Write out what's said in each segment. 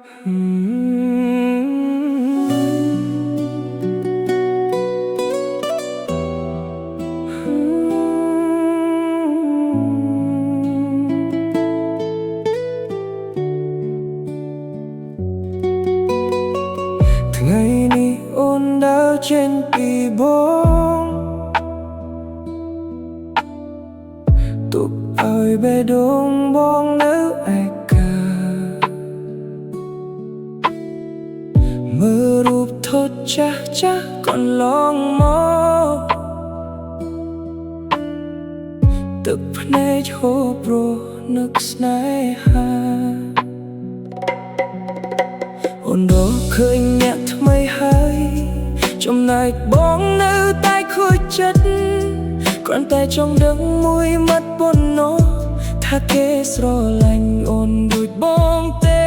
ថ្ងៃនេះអូនដើរចេញពីបងទុកឲ្យបេះដូងបងនៅឯកាមើលរូបថតចាស់ចាស់កន្លងមកទឹកភ្នែកហូរព្រោះនឹកស្នេហាអូនរកឃើញអ្នកថ្មីហើយចំណែកបងនៅតែខូចចិត្តគ្រាន់តែចង់ដឹងមួយម៉ាត់ប៉ុណ្ណោះថាគេស្រឡាញ់អូនដូចបងទេ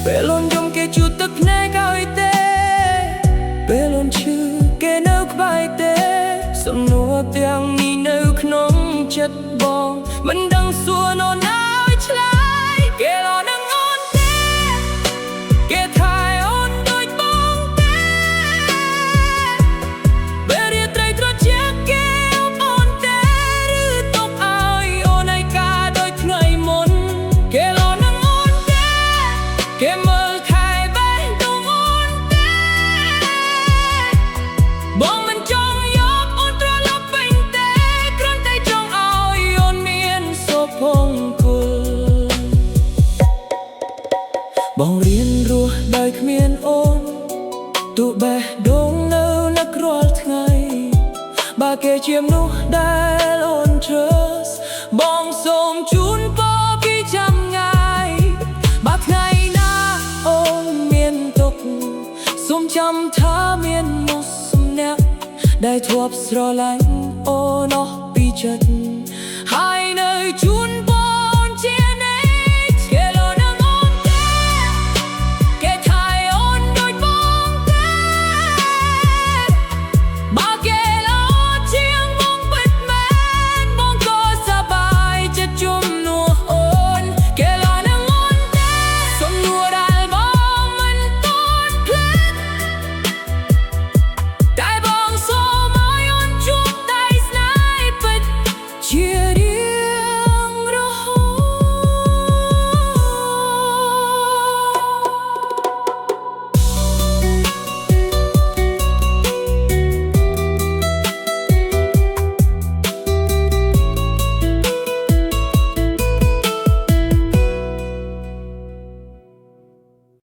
ពេលអូនយំគេជូតទឹកភ្នែកឲ្យទេពេលអូនឈឺគេនៅក្បែរទេសំណួរទាំងនេះនៅក្នុងចិត្តបងមិនដឹងសួរនរណាឲ្យឆ្លើយគេរកនឹងអូនទេគេថាអូនដូចបងទេពេលរាត្រីត្រជាក់គេអូនទេឬទុកឲ្យអូនឯកាដូចថ្ងៃមុនគេរកនឹងអូនទេគេមើលថែបេះដូងអូនទេបងមិនចង់យកអូនត្រឡប់វិញទេគ្រាន់តែចង់ឲ្យអូនមានសុភមង្គលបងរៀនរស់ដោយគ្មានអូនទូបេះដូងនៅនឹករាល់ថ្ងៃបើគេជាមនុស្សដែលអូន trust បងសូមជូនពរពីចាំងាយបើថ្ងៃណាអូនមានទុក្ខសូមចាំថាមានមនុស្សម្នាក់ដែលធ្លាប់ស្រឡាញ់អូនអស់ពីចិត្ត